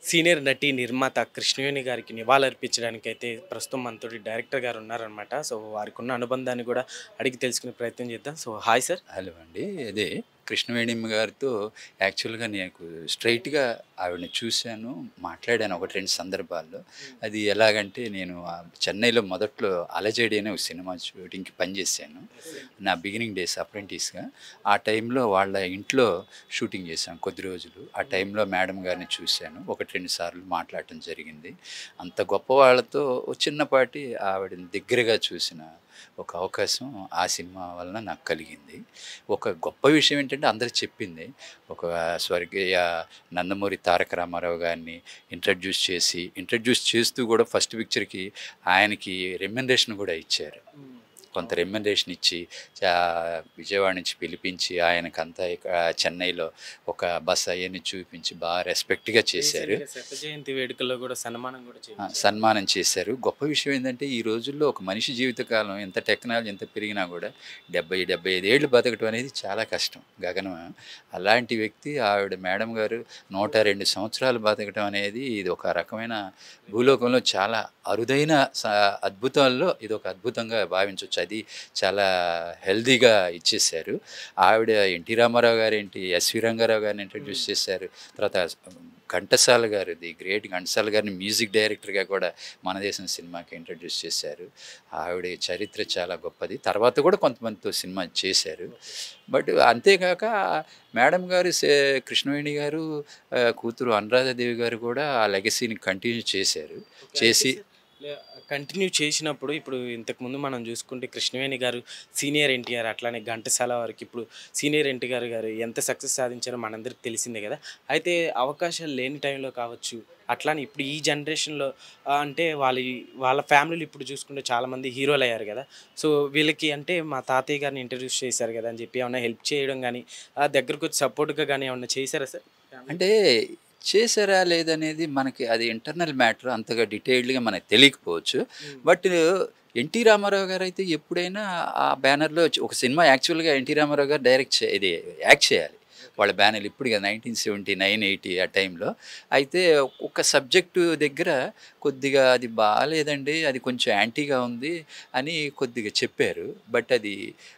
Senior నటి, నిర్మాత కృష్ణవేణి గారికి నివాళులర్పించడానికైతే ప్రస్తుతం మనతోటి డైరెక్టర్ గారు ఉన్నారనమాట. సో, వారికున్న అనుబంధాన్ని గూడా అడిగి తెలుసుకునే ప్రయత్నం చేద్దాం. So, hi sir. హలో అండి. అదే కృష్ణవేణిమ్మ గారితో యాక్చువల్‌గా నాకు స్ట్రెయిట్‌గా ఆవిడని చూశాను, మాట్లాడాను 1, 2 సందర్భాల్లో. అది ఎలాగంటే నేను చెన్నైలో మొదట్లో 'అలజడి' అనే ఒక సినిమా షూటింగ్‌కి పనిచేశాను. నా బిగినింగ్ డేస్ అప్రెంటిస్‌గా. ఆ టైంలో వాళ్ళ ఇంట్లో షూటింగ్ చేశాం కొద్ది రోజులు. ఆ టైంలో మేడం గారిని చూశాను. 1, 2 సార్లు మాట్లాడటం జరిగింది. అంత గొప్ప వాళ్ళతో ఓ చిన్నపాటి ఆవిడని దగ్గరగా చూసిన ఒక అవకాశం ఆ సినిమా వలన నాకు కలిగింది. ఒక గొప్ప విషయం ఏంటంటే అందరూ చెప్పింది. ఒక స్వర్గీయ నందమూరి తారక రామారావు గారిని ఇంట్రడ్యూస్ చేస్తూ కూడా ఫస్ట్ పిక్చర్‌కి ఆయనకి రెమ్యునరేషన్ కూడా ఇచ్చారు. కొంత రెమ్యునరేషన్ ఇచ్చి విజయవాడ నుంచి పిలిపించి ఆయనకంతా చెన్నైలో ఒక బస అయన్నీ చూపించి బాగా రెస్పెక్ట్‌గా చేశారు. రీసెంట్‌గా శత జయంతి వేడుకల్లో గూడా సన్మానం గూడా చేయించారు. సన్మానం చేశారు. గొప్ప విషయం ఏందంటే, ఈ రోజుల్లో ఒక మనిషి జీవితకాలం ఎంత టెక్నాలజీ ఎంత పెరిగినా గూడా 70, 75 ఏళ్ళు బతకటం అనేది చాలా కష్టం. గగనం. అలాంటి వ్యక్తి ఆవిడ మేడం గారు 102 సంవత్సరాలు బతకటం అనేది ఇది ఒక రకమైన భూలోకంలో చాలా అరుదైన అద్భుతాల్లో ఇదొక అద్భుతంగా భావించొచ్చు. అది చాలా హెల్తీగా ఇచ్చేశారు. ఆవిడ ఎన్టీ రామారావు గారేంటి, ఎస్వి రంగారావు గారిని ఇంట్రడ్యూస్ చేశారు. తర్వాత ఘంటసాల గారు, ది గ్రేట్ ఘంటసాల గారిని మ్యూజిక్ డైరెక్టర్‌గా కూడా మన దేశం సినిమాకి ఇంట్రడ్యూస్ చేశారు. ఆవిడ చరిత్ర చాలా గొప్పది. తర్వాత కూడా కొంతమందితో సినిమా చేశారు. బట్ అంతేకాక మేడం గారు కృష్ణవేణి గారు కూతురు అనురాధాదేవి గారు కూడా ఆ లెగసీని కంటిన్యూ చేశారు. ఓకే. అయితే చేసి సార్ కంటిన్యూ చేసినప్పుడు ఇప్పుడు ఇంతకుముందు మనం చూసుకుంటే కృష్ణవేణి గారు, సీనియర్ ఎన్టీఆర్ అట్లానే ఘంటసాల వారికి ఇప్పుడు సీనియర్ ఎన్టీఆర్ గారు ఎంత సక్సెస్ సాధించారో మనందరికి తెలిసిందే కదా! అయితే అవకాశాలు లేని టైంలో కావచ్చు, అట్లానే ఇప్పుడు ఈ జనరేషన్‌లో అంటే వాళ్ళ ఫ్యామిలీలు ఇప్పుడు చూసుకుంటే చాలామంది హీరోలయ్యారు కదా! సో, వీళ్ళకి అంటే మా తాతయ్య గారిని ఇంట్రడ్యూస్ చేశారు కదా! అని చెప్పి ఏమన్నా హెల్ప్ చేయడం గానీ, దగ్గరకొచ్చి సపోర్ట్‌గా గానీ ఏమన్నా చేశారా సార్? ఫ్యామిలీ అంటే చేశారా లేదనేది మనకి అది ఇంటర్నల్ మ్యాటర్ అంతగా డీటెయిల్డ్‌గా మనకు తెలియకపోవచ్చు. హ్మ్. బట్ ఎన్టీ రామారావు గారైతే ఎప్పుడైనా ఆ బ్యానర్‌లో ఒక సినిమా యాక్చువల్‌గా ఎన్టీ రామారావు గారు ఇది యాక్ట్ చేయాలి. వాళ్ళ బ్యానర్‌లో ఇప్పుడు కాదు 1979, 80 ఆ టైంలో. అయితే ఒక సబ్జెక్టు దగ్గర కొద్దిగా అది బాలేదండి. అది కొంచెం యాంటీగా ఉంది అని కొద్దిగా చెప్పారు. బట్ అది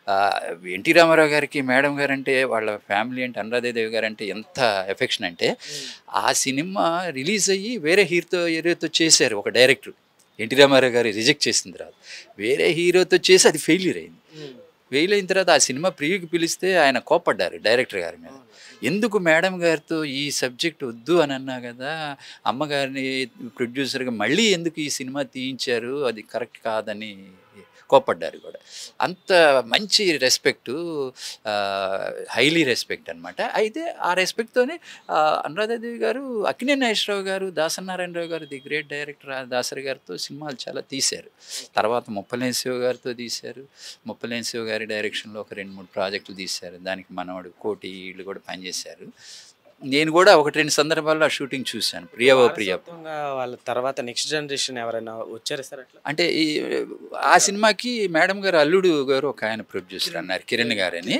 ఆహ్, ఎన్టీ రామారావు గారికి మేడం గారంటే వాళ్ళ ఫ్యామిలీ అంటే అనురాధాదేవి గారంటే ఎంత ఎఫెక్షన్ అంటే హ్మ్. ఆ సినిమా రిలీజ్ అయ్యి వేరే హీరోతో చేశారు ఒక డైరెక్టర్. ఎన్టీ రామారావు గారు రిజెక్ట్ చేసిన తర్వాత. వేరే హీరోతో చేసి అది ఫెయిల్యూర్ అయింది. హ్మ్. ఫెయిల్ అయిన తర్వాత ఆ సినిమా ప్రివ్యూకి పిలిస్తే ఆయన కోప్పడ్డారు డైరెక్టర్ గారి మీద. అవును. ఎందుకు మేడం గారితో ఈ సబ్జెక్ట్ వద్దు అని అన్నా కదా! అమ్మగారిని ప్రొడ్యూసర్‌గా మళ్ళీ ఎందుకు ఈ సినిమా తీయించారు? అది కరెక్ట్ కాదని కోప్పడ్డారు కూడా. అంత మంచి రెస్పెక్టు హైలీ రెస్పెక్ట్ అనమాట. అయితే ఆ రెస్పెక్ట్‌తోనే అనురాధాదేవి గారు, అక్కినేని నాగేశ్వరరావు గారు, దాసనారాయణరావు గారు ది గ్రేట్ డైరెక్టర్ దాసరి గారితో సినిమాలు చాలా తీశారు. తర్వాత ముప్పలేని శివ గారితో తీశారు. ముప్పలేని శివ గారి డైరెక్షన్‌లో ఒక 2, 3 ప్రాజెక్టులు తీశారు. దానికి మనవడు కోటి వీళ్ళు కూడా పనిచేశారు. నేను కూడా 1, 2 సందర్భాల్లో ఆ షూటింగ్ చూశాను. ఇప్పుడు 'ప్రియ ఓ ప్రియ'. వారసత్వంగా వాళ్ళ తర్వాత నెక్స్ట్ జనరేషన్ ఎవరైనా వచ్చారా సార్ అట్లా? అంటే ఆ సినిమాకి మేడం గారు అల్లుడు గారు ఒక ఆయన ప్రొడ్యూసర్ అన్నారు కిరణ్ గారని.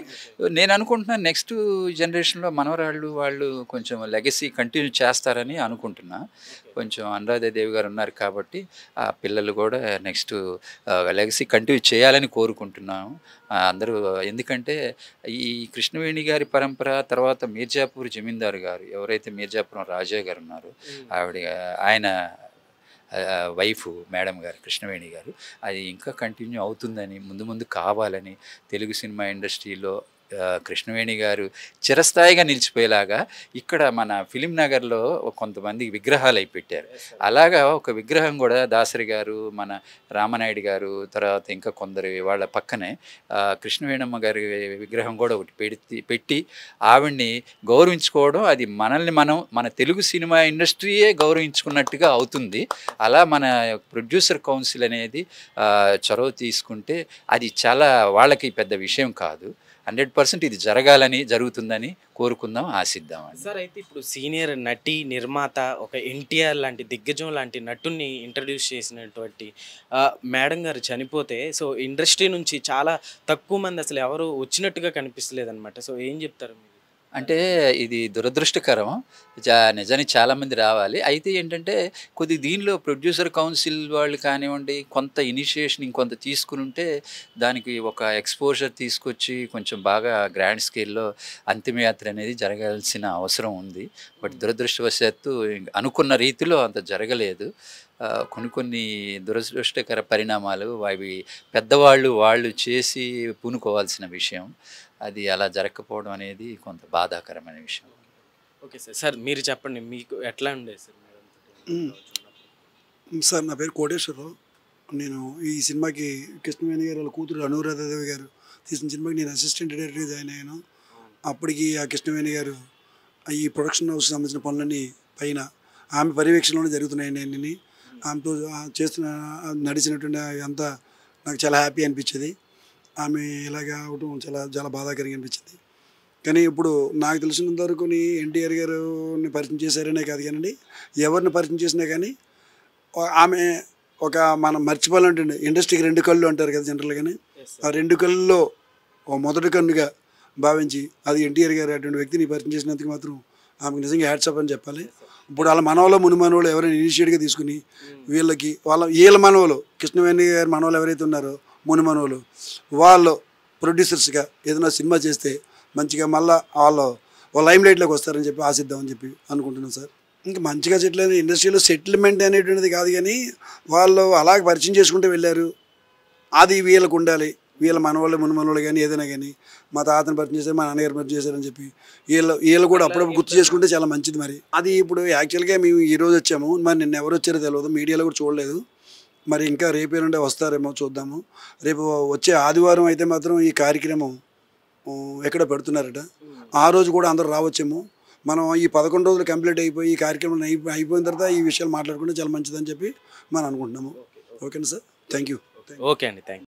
నేను అనుకుంటున్నాను నెక్స్ట్ జనరేషన్‌లో మనవరాళ్ళు వాళ్ళు కొంచెం లెగసీ కంటిన్యూ చేస్తారని అనుకుంటున్నా. కొంచెం అనురాధాదేవి గారు ఉన్నారు కాబట్టి ఆ పిల్లలు కూడా నెక్స్ట్ లెగసీ కంటిన్యూ చేయాలని కోరుకుంటున్నాము. అందరూ ఎందుకంటే ఈ కృష్ణవేణి గారి పరంపర తర్వాత మీర్జాపూర్ జమీందారు గారు ఎవరైతే మీర్జాపురం రాజా గారు ఉన్నారో హ్మ్. ఆవిడ ఆయన వైఫు మేడం గారు కృష్ణవేణి గారు అది ఇంకా కంటిన్యూ అవుతుందని ముందు ముందు కావాలని తెలుగు సినిమా ఇండస్ట్రీలో కృష్ణవేణి గారు చిరస్థాయిగా నిలిచిపోయేలాగా ఇక్కడ మన ఫిలిం నగర్లో కొంతమంది విగ్రహాలు అయి పెట్టారు. Yes sir. అలాగా ఒక విగ్రహం కూడా దాసరి గారు మన రామనాయుడు గారు తర్వాత ఇంకా కొందరు వాళ్ళ పక్కనే కృష్ణవేణమ్మ గారి విగ్రహం కూడా ఒకటి పెట్టి ఆవిడ్ని గౌరవించుకోవడం అది మనల్ని మనం మన తెలుగు సినిమా ఇండస్ట్రీయే గౌరవించుకున్నట్టుగా అవుతుంది. అలా మన ప్రొడ్యూసర్ కౌన్సిల్ అనేది చొరవ తీసుకుంటే అది చాలా వాళ్ళకి పెద్ద విషయం కాదు. 100% ఇది జరుగుతుందని కోరుకుందాం, ఆశిద్దామండి. సార్ అయితే ఇప్పుడు సీనియర్ నటి, నిర్మాత ఒక ఎన్టీఆర్ లాంటి దిగ్గజం లాంటి నటుడిని ఇంట్రడ్యూస్ చేసినటువంటి మేడం గారు చనిపోతే సో ఇండస్ట్రీ నుంచి చాలా తక్కువ మంది అసలు ఎవరు వచ్చినట్టుగా కనిపిస్తలేదనమాట. సో ఏం చెప్తారు మీరు? అంటే ఇది దురదృష్టకరం. నిజానికి చాలామంది రావాలి. అయితే ఏంటంటే దీనిలో ప్రొడ్యూసర్ కౌన్సిల్ వాళ్ళు కానివ్వండి, కొంత ఇనిషియేషన్ ఇంకొంత తీసుకునుంటే దానికి ఒక ఎక్స్‌పోజర్ తీసుకొచ్చి కొంచెం బాగా గ్రాండ్ స్కేల్‌లో అంతిమయాత్ర అనేది జరగాల్సిన అవసరం ఉంది. బట్ దురదృష్టవశాత్తు అనుకున్న రీతిలో అంత జరగలేదు. కొన్ని దురదృష్టకర పరిణామాలు అవి పెద్దవాళ్ళు వాళ్ళు చేసి పూనుకోవాల్సిన విషయం. అది అలా జరగకపోవడం అనేది కొంత బాధాకరమైన విషయం. Okay sir. సార్ మీరు చెప్పండి. మీకు ఎట్లా ఉండేది సార్ హ్మ్. సార్ నా పేరు కోటేశ్వరరావు. నేను ఈ సినిమాకి కృష్ణవేణి గారు వాళ్ళ కూతురు అనురాధాదేవి గారు తీసిన సినిమాకి నేను అసిస్టెంట్ డైరెక్టర్‌గా జాయిన్ అయ్యాను. అప్పటికి ఆ కృష్ణవేణి గారు ఈ ప్రొడక్షన్ హౌస్‌కి సంబంధించిన పనులన్నీ పైన ఆమె పర్యవేక్షణలోనే జరుగుతున్నాయండి అన్నీని. ఆమెతో చేస్తున్న నడిచినటువంటి అంతా నాకు చాలా హ్యాపీ అనిపించేది. ఆమె ఇలాగ అవ్వటం చాలా చాలా బాధాకరంగా అనిపించింది. కానీ ఇప్పుడు నాకు తెలిసినంత వరకుని ఎన్టీఆర్ గారిని పరిచయం చేశారనే కాదు కానండి, ఎవరిని పరిచయం చేసినా కానీ ఆమె మనం మర్చిపోవాలంటే ఇండస్ట్రీకి 2 కళ్ళు అంటారు కదా జనరల్‌గాని. ఆ 2 కళ్ళులో మొదటి కన్నుగా భావించి అది ఎన్టీఆర్ గారు అటువంటి వ్యక్తిని పరిచయం చేసినందుకు మాత్రం ఆమెకు నిజంగా హ్యాట్స్ ఆఫ్ అని చెప్పాలి. ఇప్పుడు వాళ్ళ మనవలో ముని మనవలు ఎవరైనా ఇనిషియేట్‌గా తీసుకుని వీళ్ళకి వీళ్ళ మనవలు కృష్ణవేణి గారి మనవలు ఎవరైతే ఉన్నారో ముని మనవలు వాళ్ళు ప్రొడ్యూసర్స్‌గా ఏదైనా సినిమా చేస్తే మంచిగా మళ్ళీ వాళ్ళు లైమ్ లైట్లోకి వస్తారని చెప్పి ఆశిద్దామని చెప్పి అనుకుంటున్నాను సార్. ఇంకా మంచిగా సెటిల్ అయిన ఇండస్ట్రీలో సెటిల్మెంట్ అనేటువంటిది కాదు కానీ వాళ్ళు అలాగ పరిచయం చేసుకుంటూ వెళ్ళారు. అది వీళ్ళకు ఉండాలి. వీళ్ళ మనవాళ్ళు ముని మనవాళ్ళు కానీ ఏదైనా కానీ మా తాతని పరిచయం చేశారు, మా నాన్నగారు పరిచయం చేశారని చెప్పి వీళ్ళు కూడా అప్పుడప్పుడు గుర్తు చేసుకుంటే చాలా మంచిది. మరి అది ఇప్పుడు యాక్చువల్గా మేము ఈరోజు వచ్చాము, మరి నిన్న ఎవరు వచ్చారో తెలియదు, మీడియాలో కూడా చూడలేదు. మరి ఇంకా రేపు ఎల్లుండి వస్తారేమో చూద్దాము. రేపు వచ్చే ఆదివారం అయితే మాత్రం ఈ కార్యక్రమం ఎక్కడ పెడుతున్నారట. ఆ రోజు కూడా అందరూ రావచ్చేమో. మనం ఈ 11 రోజులు కంప్లీట్ అయిపోయి ఈ కార్యక్రమం అయిపోయిన తర్వాత ఈ విషయాలు మాట్లాడుకుంటే చాలా మంచిదని చెప్పి మనం అనుకుంటున్నాము. ఓకేనా సార్? Thank you. ఓకే అండి. Thank you.